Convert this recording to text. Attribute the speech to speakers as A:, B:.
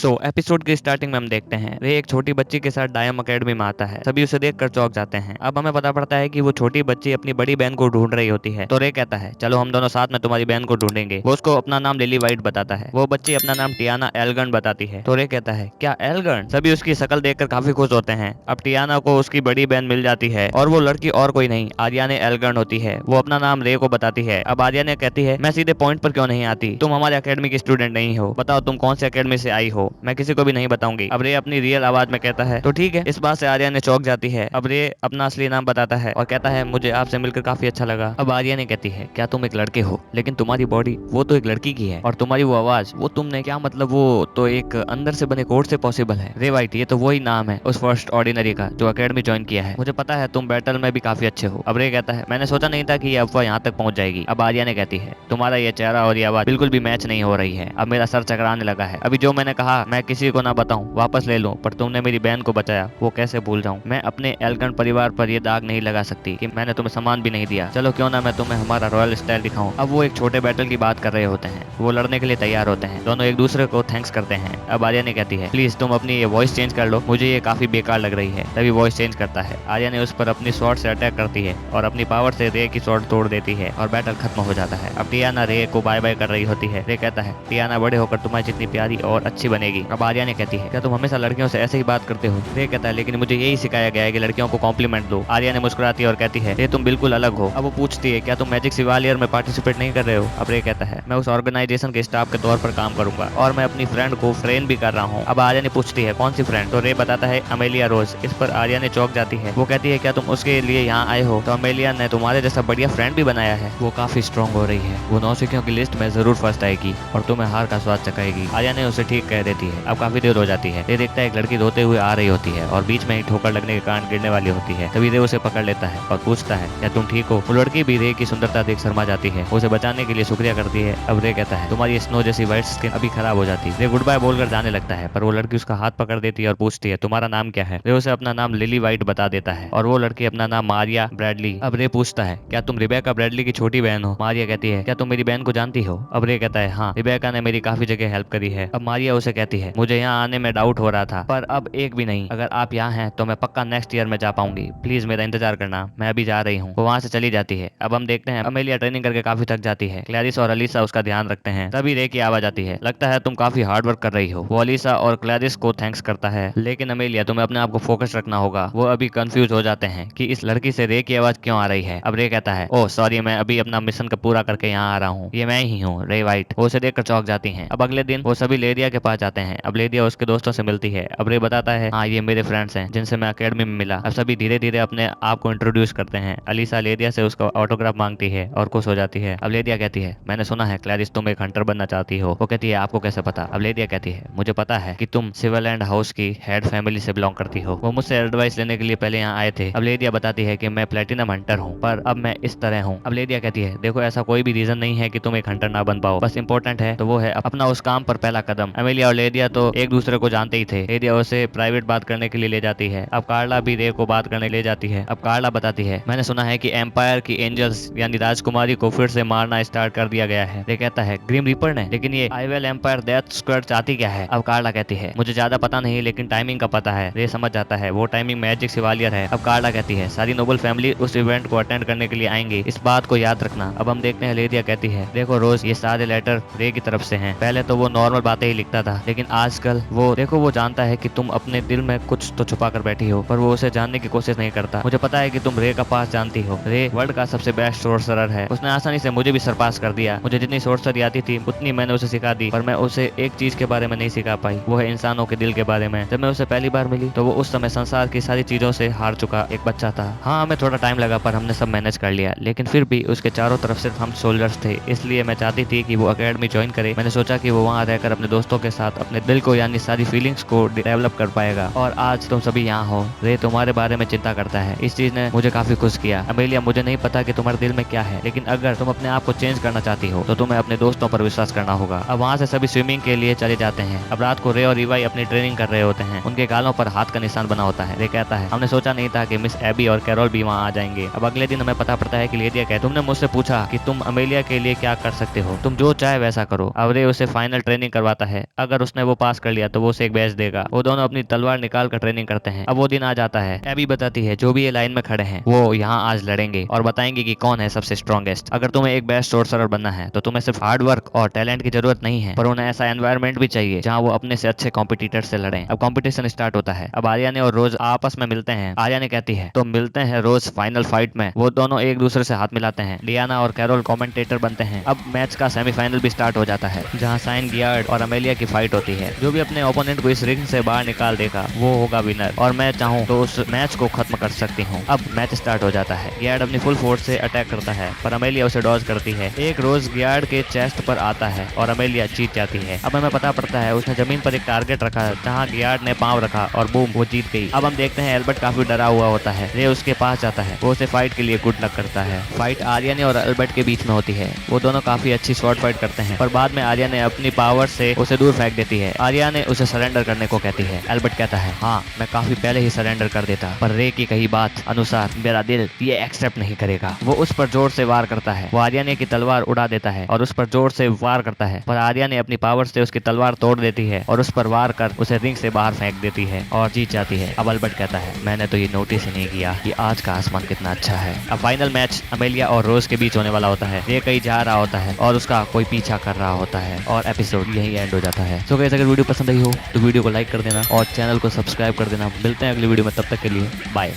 A: Episode की starting में हम देखते हैं रे एक छोटी बच्ची के साथ डायम अकेडमी में आता है। सभी उसे देखकर चौंक जाते हैं। अब हमें पता पड़ता है कि वो छोटी बच्ची अपनी बड़ी बहन को ढूंढ रही होती है। तो रे कहता है चलो हम दोनों साथ में तुम्हारी बहन को ढूंढेंगे। वो उसको अपना नाम लिली वाइट बताता है। वो बच्ची अपना नाम टियाना एलगन बताती है। तो रे कहता है क्या एलगन? सभी उसकी शक्ल देखकर काफी खुश होते हैं। अब टियाना को उसकी बड़ी बहन मिल जाती है और वो लड़की और कोई नहीं आर्या ने एलगन होती है। वो अपना नाम रे को बताती है। अब आर्या ने कहती है मैं सीधे पॉइंट पर क्यों नहीं आती? तुम हमारे अकेडमी की स्टूडेंट नहीं हो, बताओ तुम कौन से अकेडमी से आई हो? मैं किसी को भी नहीं बताऊंगी। अब रे अपनी रियल आवाज में कहता है तो ठीक है। इस बात से आर्या ने चौंक जाती है। अब रे अपना असली नाम बताता है और कहता है मुझे आपसे मिलकर काफी अच्छा लगा। अब आर्या ने कहती है क्या तुम एक लड़के हो, लेकिन तुम्हारी बॉडी वो तो एक लड़की की है और तुम्हारी वो आवाज वो तुमने क्या मतलब वो तो एक अंदर से बने कोड से पॉसिबल है। रे वाइट ये तो वही नाम है उस फर्स्ट ऑर्डिनरी का जो अकेडमी ज्वाइन किया है। मुझे पता है तुम बैटल में भी काफी अच्छे हो। अब रे कहता है मैंने सोचा नहीं था कि ये अफवाह यहाँ तक पहुंच जाएगी। अब आर्या ने कहती है तुम्हारा ये चेहरा और ये आवाज बिल्कुल भी मैच नहीं हो रही है। अब मेरा सर चकराने लगा है। अभी जो मैंने कहा मैं किसी को ना बताऊं वापस ले लूं, पर तुमने मेरी बहन को बचाया वो कैसे भूल जाऊं। मैं अपने एल्गन परिवार पर ये दाग नहीं लगा सकती कि मैंने तुम्हें सामान भी नहीं दिया। चलो क्यों ना मैं तुम्हें हमारा रॉयल स्टाइल दिखाऊं। अब वो एक छोटे बैटल की बात कर रहे होते हैं। वो लड़ने के लिए तैयार होते हैं। दोनों एक दूसरे को थैंक्स करते हैं। अब आर्या ने कहती है प्लीज तुम अपनी ये वॉइस चेंज कर लो, मुझे ये काफी बेकार लग रही है। तभी वॉइस चेंज करता है। आर्या ने उस पर अपनी स्वॉर्ड से अटैक करती है और अपनी पावर से रे की स्वॉर्ड तोड़ देती है और बैटल खत्म हो जाता है। अब टियाना रे को बाय बाय कर रही होती है। रे कहता है टियाना बड़े होकर तुम्हारी जितनी प्यारी और अच्छी बनेगी। अब आर्या ने कहती है क्या तुम हमेशा लड़कियों से ऐसे ही बात करते हो? रे कहता है लेकिन मुझे यही सिखाया गया है कि लड़कियों को कॉम्प्लीमेंट दो। आर्या ने मुस्कुराती है और कहती है रे तुम बिल्कुल अलग हो। अब वो पूछती है क्या तुम मैजिक सिवालियर में पार्टिसिपेट नहीं कर रहे हो? अब रे कहता है मैं उस ऑर्गेनाइजेशन के स्टाफ के तौर पर काम करूंगा और मैं अपनी फ्रेंड को फ्रेंड भी कर रहा हूँ। अब आर्या ने पूछती है कौन सी फ्रेंड? तो रे बताता है अमेलिया रोज। इस पर आर्या ने चौंक जाती है। वो कहती है क्या तुम उसके लिए यहाँ आए हो? तो अमेलिया ने तुम्हारे जैसा बढ़िया फ्रेंड भी बनाया है। वो काफी स्ट्रॉन्ग हो रही है। वो नौसिखियों की लिस्ट में जरूर फर्स्ट आएगी और तुम्हें हार का स्वाद चखाएगी। आर्या ने उसे ठीक कह देती है। अब काफी देर हो जाती है। रे देखता है एक लड़की रोते हुए आ रही होती है और बीच में ही ठोकर लगने के कारण गिरने वाली होती है। तभी रे उसे पकड़ लेता है और पूछता है क्या तुम ठीक हो? वो लड़की भी रे की सुंदरता देख शर्मा जाती है। उसे बचाने के लिए शुक्रिया करती है। अब रे कहता है तुम्हारी स्नो जैसी व्हाइट स्किन अभी खराब हो जाती। रे गुड बाय बोलकर जाने लगता है, पर वो लड़की उसका हाथ पकड़ देती है और पूछती है तुम्हारा नाम क्या है? रे उसे अपना नाम लिली वाइट बता देता है और वो लड़की अपना नाम मारिया ब्रैडली। अब रे पूछता है क्या तुम रिबेका ब्रैडली की छोटी बहन हो? मारिया कहती है क्या तुम मेरी बहन को जानती हो? अब रे कहता है हाँ, रिबेका ने मेरी काफी जगह हेल्प करी है। अब मारिया उसे कहती है मुझे यहाँ आने में डाउट हो रहा था, पर अब एक भी नहीं। अगर आप यहाँ हैं तो मैं पक्का नेक्स्ट ईयर में जा पाऊंगी। प्लीज मेरा इंतजार करना, मैं अभी जा रही हूँ। वो वहाँ से चली जाती है। अब हम देखते हैं अमेलिया ट्रेनिंग करके काफी थक जाती है। क्लैरिस और अलीसा उसका ध्यान रखते हैं। तभी रे की आवाज आती है लगता है तुम काफी हार्ड वर्क कर रही हो। वो अलीसा और क्लैरिस को थैंक्स करता है, लेकिन अमेलिया तुम्हें अपने आप को फोकस रखना होगा। वो अभी कंफ्यूज हो जाते हैं कि इस लड़की से रे की आवाज क्यों आ रही है। अब रे कहता है ओह सॉरी, मैं अभी अपना मिशन का पूरा करके यहाँ आ रहा हूँ, ये मैं ही हूँ रे वाइट। वो उसे देखकर चौंक जाती हैं। अब अगले दिन वो सभी लेडिया के पास जाते हैं। अब लेडिया उसके दोस्तों से मिलती है। अब रे बताता है हाँ ये मेरे फ्रेंड्स हैं जिनसे मैं अकेडमी में मिला। अब सभी धीरे धीरे अपने आप को इंट्रोड्यूस करते हैं। अलीसा लेडिया से उसका ऑटोग्राफ मांगती है और खुश हो जाती है। अब लेडिया कहती है मैंने सुना है क्लैरिस तुम एक हंटर बनना चाहती हो। वो कहती है आपको कैसे पता? अब लेडिया कहती है मुझे पता है कि तुम सिवरलैंड हाउस की हेड फैमिली से बिलोंग करती हो। वो मुझसे एडवाइस लेने के लिए पहले यहाँ आए थे। अब लेडिया बताती है कि मैं प्लेटिनम हंटर हूँ, पर अब मैं इस तरह हूँ। अब लेडिया कहती है देखो ऐसा कोई भी रीजन नहीं है कि तुम एक हंटर ना बन पाओ, बस इंपॉर्टेंट है तो वो है अपना उस काम पर पहला कदम। अमेलिया और लेडिया तो एक दूसरे को जानते ही थे। लेडिया उसे प्राइवेट बात करने के लिए ले जाती है। अब कार्ला भी रे को बात करने ले जाती है। अब कार्ला बताती है मैंने सुना है कि एम्पायर की एंजल्स यानी राजकुमारी को फिर से मारना स्टार्ट कर दिया गया है। रे कहता है ग्रिम रीपर ने, लेकिन ये आईवेल एम्पायर डेथ स्क्वाड चाहती क्या है? अब कार्ला कहती है मुझे ज्यादा पता नहीं, लेकिन टाइमिंग का पता है। रे समझ जाता है वो टाइमिंग मैजिक सिवालियर है। अब कार्ला कहती है सारी नोबल फैमिली उस इवेंट को अटेंड करने के लिए आएंगे, इस बात को याद रखना। अब हम देखते हैं लेडिया कहती है देखो रोज ये सारे लेटर रे की तरफ से हैं। पहले तो वो नॉर्मल बातें ही लिखता था, लेकिन आजकल वो देखो वो जानता है कि तुम अपने दिल में कुछ तो छुपा कर बैठी हो, पर वो उसे जानने की कोशिश नहीं करता। मुझे पता है कि तुम रे का पास जानती हो। रे वर्ल्ड का सबसे बेस्ट सोर्सरर है। उसने आसानी से मुझे भी सरपास कर दिया। मुझे जितनी सोर्सरी आती थी उतनी मैंने उसे सिखा दी, पर मैं उसे एक चीज के बारे में नहीं सिखा पाई, वो है इंसानों के दिल के बारे में। जब मैं उसे पहली बार मिली तो वो उस समय संसार की सारी चीजों से हार चुका एक बच्चा था। हाँ हमें थोड़ा टाइम लगा, पर हमने सब मैनेज कर लिया, लेकिन फिर भी उसके चारों तरफ सिर्फ हम सोल्जर्स थे। इसलिए मैं चाहती थी कि वो अकेडमी ज्वाइन करे। मैंने सोचा कि वो वहाँ रहकर अपने दोस्तों के साथ अपने दिल को यानी सारी फीलिंग्स को डेवलप कर पाएगा। और आज तुम सभी यहाँ हो। रे तुम्हारे बारे में चिंता करता है। इस चीज ने मुझे काफी खुश किया। अमेलिया मुझे नहीं पता कि तुम्हारे दिल में क्या है, लेकिन अगर तुम अपने आप को चेंज करना चाहती हो तो तुम्हें अपने दोस्तों पर विश्वास करना होगा। अब वहाँ से सभी स्विमिंग के लिए चले जाते हैं। अब रात को रे और रिवाई अपनी ट्रेनिंग कर रहे होते हैं। उनके गालों पर हाथ का निशान बना होता है। रे कहता है हमने सोचा नहीं था कि मिस एबी और कैरोल भी वहाँ आ जाएंगे। अब अगले दिन हमें पता पड़ता है कि लेडिया कहती तुमने मुझसे पूछा कि तुम अमेलिया के लिए क्या कर सकते हो, तुम जो चाहे वैसा करो। अब रे उसे फाइनल ट्रेनिंग करवाता है। अगर उसने वो पास कर लिया तो वो उसे एक बैच देगा। वो दोनों अपनी तलवार निकाल कर ट्रेनिंग करते हैं। अब वो दिन आ जाता है। एबी बताती है जो भी ये लाइन में खड़े हैं वो यहाँ आज लड़ेंगे और बताएंगे कि कौन है सबसे स्ट्रॉन्गेस्ट। अगर तुम्हें एक बेस्ट सोर्सरर बनना है तो तुम्हें सिर्फ हार्ड वर्क और टैलेंट की जरूरत नहीं है, पर उन्हें ऐसा एनवायरनमेंट भी चाहिए जहाँ वो अपने से अच्छे कॉम्पिटिटर से लड़ें। अब कॉम्पिटिशन स्टार्ट होता है। अब आर्या ने और रोज आपस में मिलते हैं। आर्या ने कहती है तो मिलते हैं रोज फाइनल फाइट में। वो दोनों एक दूसरे से हाथ मिलाते हैं। लियाना और कैरोल कमेंटेटर बनते हैं। अब मैच का सेमीफाइनल भी स्टार्ट हो जाता है जहाँ साइन गियार्ड और अमेलिया की फाइट होती है। जो भी अपने ओपोनेंट को इस रिंग से बाहर निकाल देगा वो होगा विनर और मैं चाहूँ तो उस मैच को खत्म कर सकती हूँ। अब मैच स्टार्ट हो जाता है। गियार्ड अपनी फुल फोर्स से अटैक करता है पर अमेलिया उसे डॉज करती है। एक रोज गियार्ड के चेस्ट पर आता है और अमेलिया जीत जाती है। अब हमें पता पड़ता है उसने जमीन पर एक टारगेट रखा है जहाँ गियार्ड ने पांव रखा और बूम वो जीत गई। अब हम देखते हैं एल्बर्ट काफी डरा हुआ होता है। रे उसके पास जाता है। वो उसे फाइट के लिए गुड लक करता है। फाइट आर्या ने और एल्बर्ट के बीच में होती है। वो दोनों काफी अच्छी शॉर्ट फाइट करते हैं पर बाद में आर्या ने अपनी पावर से उसे दूर फेंक देती है। आर्या ने उसे सरेंडर करने को कहती है। एल्बर्ट कहता है हाँ मैं काफी पहले ही सरेंडर कर देता, पर रे की कही बात अनुसार मेरा दिल ये एक्सेप्ट नहीं करेगा। वो उस पर जोर से वार करता है। वो आर्या ने की तलवार उड़ा देता है और उस पर जोर से वार करता है, पर आर्या ने अपनी पावर से उसकी तलवार तोड़ देती है और उस पर वार कर उसे रिंग से बाहर फेंक देती है और जीत जाती है। अब अल्बर्ट कहता है मैंने तो ये नोटिस ही नहीं किया कि आज का आसमान कितना अच्छा है। अब फाइनल मैच अमेलिया और रोज के बीच होने वाला होता है। ये कहीं जा रहा होता है और उसका कोई पीछा कर रहा होता है और एपिसोड यही एंड हो जाता है। सो गाइस अगर वीडियो पसंद आई हो तो वीडियो को लाइक कर देना और चैनल को सब्सक्राइब कर देना। मिलते हैं अगली वीडियो में, तब तक के लिए बाय।